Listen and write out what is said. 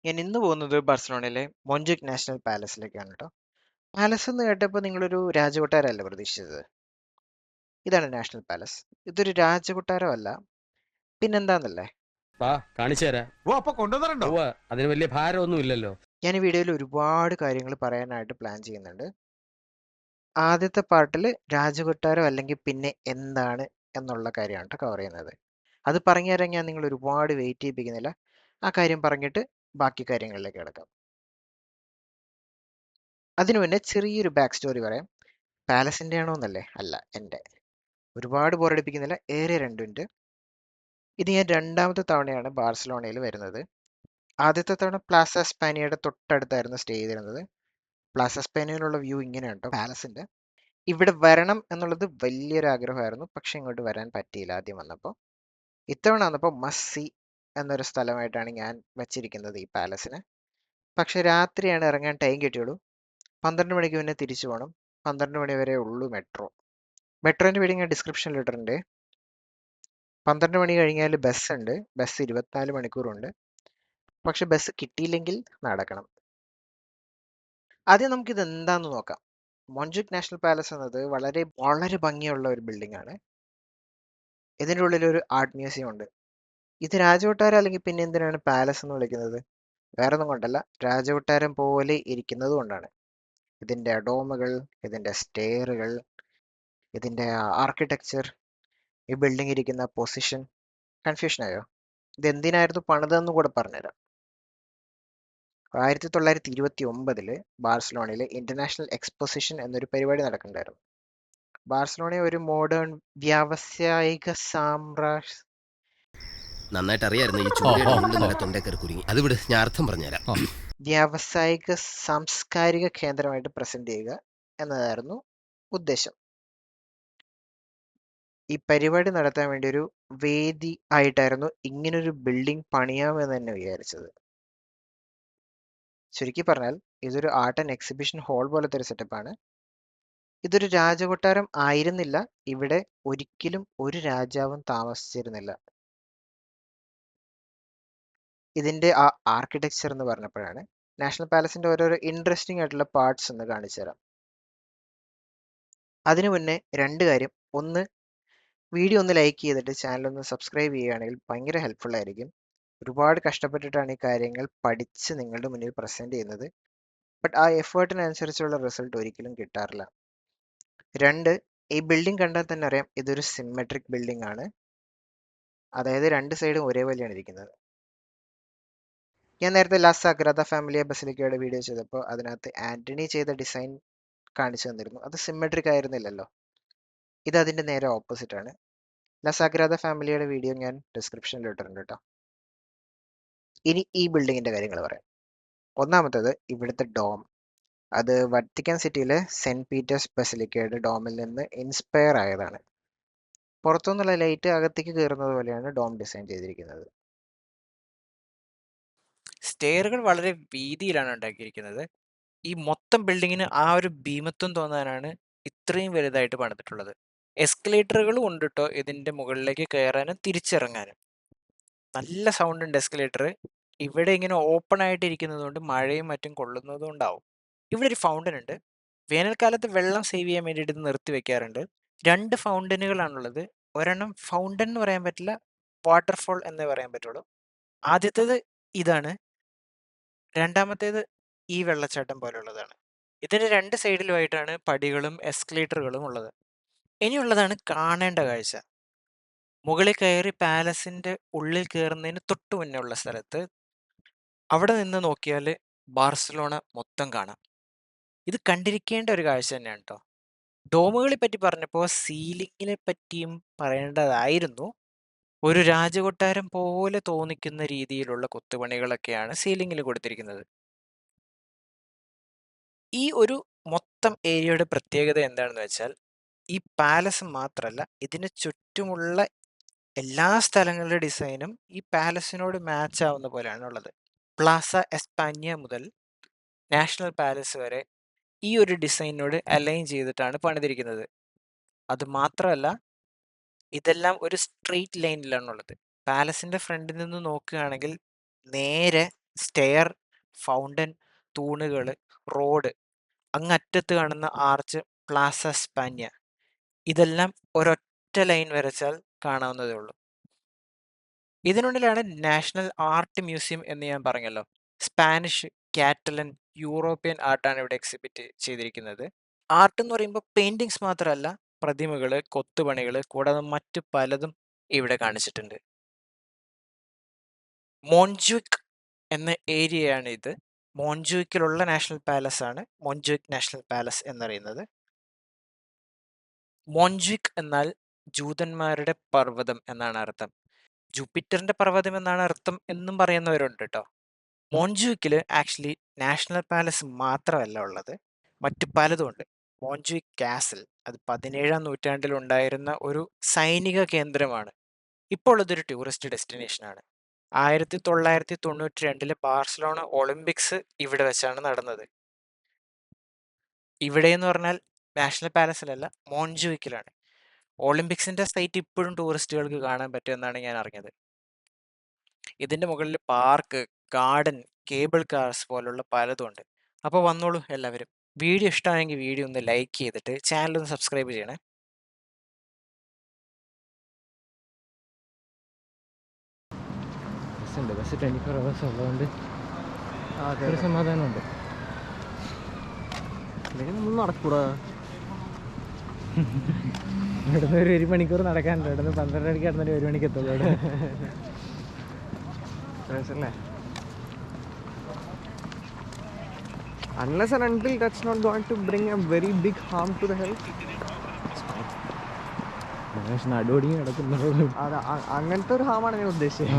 ഞാൻ ഇന്ന് പോകുന്നത് ബാർസലോണയിലെ മൊഞ്ചുക് നാഷണൽ പാലസിലേക്കാണ് കേട്ടോ. പാലസ് എന്ന് കേട്ടപ്പോൾ നിങ്ങളൊരു രാജകൊട്ടാരമല്ല പ്രതീക്ഷിച്ചത്. ഇതാണ് നാഷണൽ പാലസ്. ഇതൊരു രാജകൊട്ടാരമല്ല, പിന്നെന്താന്നല്ലേ? വാ കാണിച്ചു തരാം. ഓ അപ്പൊ കൊണ്ടുവന്നിട്ടുണ്ടോ? ഉവ്വ, അതിന് വലിയ ഭാരമൊന്നും ഇല്ലല്ലോ. ഞാൻ ഈ വീഡിയോയിൽ ഒരുപാട് കാര്യങ്ങൾ പറയാനായിട്ട് പ്ലാൻ ചെയ്യുന്നുണ്ട്. ആദ്യത്തെ പാർട്ടിൽ രാജകൊട്ടാരം അല്ലെങ്കിൽ പിന്നെ എന്താണ് എന്നുള്ള കാര്യമാണ് ട്ടോ കവർ ചെയ്യുന്നത്. അത് പറഞ്ഞു തരാൻ ഞാൻ നിങ്ങൾ ഒരുപാട് വെയിറ്റ് ചെയ്യിപ്പിക്കുന്നില്ല. ആ കാര്യം പറഞ്ഞിട്ട് ബാക്കി കാര്യങ്ങളിലേക്ക് കിടക്കാം. അതിനു മുന്നേ ചെറിയൊരു ബാക്ക് സ്റ്റോറി പറയാം. പാലസിന്റെ ആണോ എന്നല്ലേ? അല്ല, എൻ്റെ. ഒരുപാട് ബോറടിപ്പിക്കുന്നില്ല, ഏറെ 2 മിനിറ്റ്. ഇത് ഞാൻ രണ്ടാമത്തെ തവണയാണ് ബാർസലോണയിൽ വരുന്നത്. ആദ്യത്തെ തവണ പ്ലാസ എസ്പാനിയയുടെ തൊട്ടടുത്തായിരുന്നു സ്റ്റേ ചെയ്തിരുന്നത്. പ്ലാസ എസ്പാനിയയിലുള്ള വ്യൂ ഇങ്ങനെയാണ് ട്ടോ പാലസിന്റെ. ഇവിടെ വരണം എന്നുള്ളത് വലിയൊരു ആഗ്രഹമായിരുന്നു, പക്ഷെ ഇങ്ങോട്ട് വരാൻ പറ്റിയില്ല ആദ്യം വന്നപ്പോൾ. ഇത്തവണ വന്നപ്പോൾ മസ്റ്റ് സീ എന്നൊരു സ്ഥലമായിട്ടാണ് ഞാൻ വെച്ചിരിക്കുന്നത് ഈ പാലസിന്. പക്ഷെ രാത്രിയാണ് ഇറങ്ങാൻ ടൈം കിട്ടിയുള്ളൂ. 12 മണിക്ക് മുന്നേ തിരിച്ചു പോകണം. 12 മണി വരെ ഉള്ളൂ മെട്രോ. മെട്രോന്റെ വീഡിയോ ഞാൻ ഡിസ്ക്രിപ്ഷനിൽ ഇട്ടിട്ടുണ്ട്. 12 മണി കഴിഞ്ഞാൽ ബസ് ഉണ്ട്. ബസ് 24 മണിക്കൂറുണ്ട്. പക്ഷെ ബസ് കിട്ടിയില്ലെങ്കിൽ നടക്കണം. ആദ്യം നമുക്കിത് എന്താന്ന് നോക്കാം. മൊഞ്ചുക് നാഷണൽ പാലസ് എന്നത് വളരെ വളരെ ഭംഗിയുള്ള ഒരു ബിൽഡിംഗ് ആണ്. ഇതിൻ്റെ ഉള്ളിൽ ഒരു ആർട്ട് മ്യൂസിയം ഉണ്ട്. ഇത് രാജകൊട്ടാരം അല്ലെങ്കിൽ പിന്നെ എന്തിനാണ് പാലസ് എന്ന് വിളിക്കുന്നത്? വേറൊന്നും കൊണ്ടല്ല, രാജകൊട്ടാരം പോലെ ഇരിക്കുന്നത് കൊണ്ടാണ്. ഇതിൻ്റെ ഡോമുകൾ, ഇതിൻ്റെ സ്റ്റെയറുകൾ, ഇതിൻ്റെ ആർക്കിടെക്ചർ, ഈ ബിൽഡിംഗ് ഇരിക്കുന്ന പൊസിഷൻ. കൺഫ്യൂഷൻ ആയോ? ഇത് എന്തിനായിരുന്നു പണിതെന്ന് കൂടെ പറഞ്ഞുതരാം. 1929 ബാർസലോണയിൽ ഇന്റർനാഷണൽ എക്സ്പോസിഷൻ എന്നൊരു പരിപാടി നടക്കുന്നുണ്ടായിരുന്നു. ബാർസലോണയെ ഒരു മോഡേൺ വ്യാവസായിക നന്നായിട്ട് അറിയായിരുന്നു ഈ ചൂരയുടെ മുള്ളിൽ നല്ല തൊണ്ടേക്കറി കുരുങ്ങി. അത് വിട്, ഞാൻ അർത്ഥം പറഞ്ഞുതരാം. വ്യാവസായിക സാംസ്കാരിക കേന്ദ്രമായിട്ട് പ്രസന്റ് ചെയ്യുക എന്നതായിരുന്നു ഉദ്ദേശം. ഈ പരിപാടി നടത്താൻ വേണ്ടി ഒരു വേദി ആയിട്ടായിരുന്നു ഇങ്ങനൊരു ബിൽഡിംഗ് പണിയാമെന്ന് തന്നെ വിചാരിച്ചത്. ചുരുക്കി പറഞ്ഞാൽ ഇതൊരു ആർട്ട് ആൻഡ് എക്സിബിഷൻ ഹാൾ പോലത്തെ ഒരു സെറ്റപ്പാണ്. ഇതൊരു രാജകൊട്ടാരം ആയിരുന്നില്ല. ഇവിടെ ഒരിക്കലും ഒരു രാജാവും താമസിച്ചിരുന്നില്ല. ഇതിന്റെ ആ ആർക്കിടെക്ചർ എന്ന് പറഞ്ഞപ്പോഴാണ് നാഷണൽ പാലസിന്റെ ഓരോരോ ഇൻട്രസ്റ്റിംഗ് ആയിട്ടുള്ള പാർട്സ് ഒന്ന് കാണിച്ചു തരാം. അതിനു മുന്നേ 2 കാര്യം. ഒന്ന്, വീഡിയോ ഒന്ന് ലൈക്ക് ചെയ്തിട്ട് ചാനൽ ഒന്ന് സബ്സ്ക്രൈബ് ചെയ്യുകയാണെങ്കിൽ ഭയങ്കര ഹെൽപ്ഫുൾ ആയിരിക്കും. ഒരുപാട് കഷ്ടപ്പെട്ടിട്ടാണ് ഈ കാര്യങ്ങൾ പഠിച്ച് നിങ്ങളുടെ മുന്നിൽ പ്രസന്റ് ചെയ്യുന്നത്. ബട്ട് ആ എഫേർട്ടിനനുസരിച്ചുള്ള റിസൾട്ട് ഒരിക്കലും കിട്ടാറില്ല. 2, ഈ ബിൽഡിംഗ് കണ്ടാൽ തന്നെ അറിയാം ഇതൊരു സിമെട്രിക് ബിൽഡിംഗ് ആണ്. അതായത് 2 സൈഡും ഒരേപോലെയാണ് ഇരിക്കുന്നത്. ഞാൻ നേരത്തെ ലാ സാഗ്രാദ ഫാമിലിയ ബസിലിക്കയുടെ വീഡിയോ ചെയ്തപ്പോൾ അതിനകത്ത് ആന്റണി ചെയ്ത ഡിസൈൻ കാണിച്ചു തന്നിരുന്നു. അത് സിമെട്രിക് ആയിരുന്നില്ലല്ലോ. ഇത് അതിന്റെ നേരെ ഓപ്പോസിറ്റ് ആണ്. ലാ സാഗ്രാദ ഫാമിലിയുടെ വീഡിയോ ഞാൻ ഡിസ്ക്രിപ്ഷനിൽ ഇട്ടിട്ടുണ്ട് കേട്ടോ. ഇനി ഈ ബിൽഡിങ്ങിന്റെ കാര്യങ്ങൾ പറയാം. ഒന്നാമത്തേത് ഇവിടുത്തെ ഡോം. അത് വത്തിക്കാൻ സിറ്റിയിലെ സെന്റ് പീറ്റേഴ്സ് ബസിലിക്കയുടെ ഡോമിൽ നിന്ന് ഇൻസ്പയർ ആയതാണ്. പുറത്തുനിന്നുള്ള ലൈറ്റ് അകത്തേക്ക് കയറുന്നത് പോലെയാണ് ഡോം ഡിസൈൻ ചെയ്തിരിക്കുന്നത്. സ്റ്റെയറുകൾ വളരെ വീതിയിലാണ് ഉണ്ടാക്കിയിരിക്കുന്നത്. ഈ മൊത്തം ബിൽഡിങ്ങിന് ആ ഒരു ഭീമത്വം തോന്നാനാണ് ഇത്രയും വലുതായിട്ട് പണിതിട്ടുള്ളത്. എസ്കലേറ്ററുകളും ഉണ്ട് ട്ടോ ഇതിന്റെ മുകളിലേക്ക് കയറാനും തിരിച്ചിറങ്ങാനും. നല്ല സൗണ്ട് ഉണ്ട് എസ്കലേറ്റർ. ഇവിടെ ഇങ്ങനെ ഓപ്പൺ ആയിട്ട് ഇരിക്കുന്നത് കൊണ്ട് മഴയും മറ്റും കൊള്ളുന്നതും ഉണ്ടാവും. ഇവിടെ ഒരു ഫൗണ്ടൻ ഉണ്ട്. വേനൽക്കാലത്ത് വെള്ളം സേവ് ചെയ്യാൻ വേണ്ടിയിട്ട് ഇത് നിർത്തി വെക്കാറുണ്ട്. 2 ഫൗണ്ടനുകളാണുള്ളത്. ഒരെണ്ണം ഫൗണ്ടൻ എന്ന് പറയാൻ പറ്റില്ല, വാട്ടർഫോൾ എന്നേ പറയാൻ പറ്റുള്ളൂ. ആദ്യത്തേത് ഇതാണ്. രണ്ടാമത്തേത് ഈ വെള്ളച്ചാട്ടം പോലുള്ളതാണ്. ഇതിന്റെ 2 സൈഡിലുമായിട്ടാണ് പടികളും എസ്കലേറ്ററുകളും ഉള്ളത്. ഇനിയുള്ളതാണ് കാണേണ്ട കാഴ്ച. മുകളിൽ കയറി പാലസിന്റെ ഉള്ളിൽ കയറുന്നതിന് തൊട്ടു മുന്നേ ഉള്ള സ്ഥലത്ത് അവിടെ നിന്ന് നോക്കിയാൽ ബാർസലോണ മൊത്തം കാണാം. ഇത് കണ്ടിരിക്കേണ്ട ഒരു കാഴ്ച തന്നെയാണ് ട്ടോ. ഡോമുകളെ പറ്റി പറഞ്ഞപ്പോൾ സീലിംഗിനെ പറ്റിയും പറയേണ്ടതായിരുന്നു. ഒരു രാജകൊട്ടാരം പോലെ തോന്നിക്കുന്ന രീതിയിലുള്ള കൊത്തുപണികളൊക്കെയാണ് സീലിംഗിൽ കൊടുത്തിരിക്കുന്നത്. ഈ ഒരു മൊത്തം ഏരിയയുടെ പ്രത്യേകത എന്താണെന്ന് വെച്ചാൽ ഈ പാലസ് മാത്രമല്ല, ഇതിന് ചുറ്റുമുള്ള എല്ലാ സ്ഥലങ്ങളുടെ ഡിസൈനും ഈ പാലസിനോട് മാച്ച് ആവുന്ന പോലെയാണ് ഉള്ളത്. പ്ലാസ എസ്പാനിയ മുതൽ നാഷണൽ പാലസ് വരെ ഈ ഒരു ഡിസൈനോട് അലൈൻ ചെയ്തിട്ടാണ് പണിതിരിക്കുന്നത്. അത് മാത്രമല്ല, ഇതെല്ലാം ഒരു സ്ട്രെയിറ്റ് ലൈനിലാണുള്ളത്. പാലസിന്റെ ഫ്രണ്ടിൽ നിന്ന് നോക്കുകയാണെങ്കിൽ നേരെ സ്റ്റെയർ, ഫൗണ്ടൻ, തൂണുകൾ, റോഡ്, അങ്ങറ്റത്ത് കാണുന്ന ആർച്ച്, പ്ലാസ സ്പാന്യ, ഇതെല്ലാം ഒരൊറ്റ ലൈൻ വരച്ചാൽ കാണാവുന്നതേ ഉള്ളൂ. ഇതിനുള്ളിലാണ് നാഷണൽ ആർട്ട് മ്യൂസിയം എന്ന് ഞാൻ പറഞ്ഞല്ലോ. സ്പാനിഷ്, കാറ്റലൻ, യൂറോപ്യൻ ആർട്ടാണ് ഇവിടെ എക്സിബിറ്റ് ചെയ്തിരിക്കുന്നത്. ആർട്ട് എന്ന് പറയുമ്പോൾ പെയിന്റിങ്സ് മാത്രമല്ല, പ്രതിമകൾ, കൊത്തുപണികൾ, കൂടാതെ മറ്റു പലതും ഇവിടെ കാണിച്ചിട്ടുണ്ട്. മോൺജുയിക് എന്ന ഏരിയയാണ് ഇത്. മോൺജുയിക്കിലുള്ള നാഷണൽ പാലസ് ആണ് മോൺജുയിക് നാഷണൽ പാലസ് എന്നറിയുന്നത്. മോൺജുയിക് എന്നാൽ ജൂതന്മാരുടെ പർവ്വതം എന്നാണ് അർത്ഥം. ജൂപ്പിറ്ററിന്റെ പർവ്വതം എന്നാണ് അർത്ഥം എന്നും പറയുന്നവരുണ്ട് കേട്ടോ. മോൺജുയിക്കിൽ ആക്ച്വലി നാഷണൽ പാലസ് മാത്രമല്ല ഉള്ളത്, മറ്റു പലതും ഉണ്ട്. മോൺജുയിക് കാസിൽ, അത് 17-ാം നൂറ്റാണ്ടിൽ ഉണ്ടായിരുന്ന ഒരു സൈനിക കേന്ദ്രമാണ്. ഇപ്പോൾ ഇതൊരു ടൂറിസ്റ്റ് ഡെസ്റ്റിനേഷനാണ്. 1992 ബാർസലോണ ഒളിമ്പിക്സ് ഇവിടെ വെച്ചാണ് നടന്നത്. ഇവിടെ എന്ന് പറഞ്ഞാൽ നാഷണൽ പാലസിലല്ല, മോൺജുയിക്കിലാണ്. ഒളിമ്പിക്സിന്റെ സൈറ്റ് ഇപ്പോഴും ടൂറിസ്റ്റുകൾക്ക് കാണാൻ പറ്റുമെന്നാണ് ഞാൻ അറിഞ്ഞത്. ഇതിന്റെ മുകളിൽ പാർക്ക്, ഗാർഡൻ, കേബിൾ കാർസ് പോലുള്ള പലതും ഉണ്ട്. അപ്പോൾ വന്നോളൂ എല്ലാവരും. വീഡിയോ ഇഷ്ടമായെങ്കിൽ വീഡിയോ ഒന്ന് ലൈക്ക് ചെയ്തിട്ട് ചാനൽ ഒന്ന് സബ്സ്ക്രൈബ് ചെയ്യണേ. ബസ്സുണ്ട്, ബസ് 24 hours ഉള്ളതുകൊണ്ട് ഒരു സമാധാനമുണ്ട്. അല്ലെങ്കിൽ നമ്മൾ നടക്കൂടാ. ഇവിടുന്ന് ഒരു 1 മണിക്കൂർ നടക്കാനുണ്ട്. ഇവിടുന്ന് 12 മണിക്ക് കിടന്നിട്ട് 1 മണിക്ക് എത്തുള്ളൂ ഇവിടെ. അല്ലേ? Unless and until that's not going to bring a very big harm to the health. നടുവടിയും കിടക്കുന്നുള്ളൂ. അങ്ങനത്തെ ഒരു ഹാമാണ് ഞാൻ ഉദ്ദേശിച്ചത്.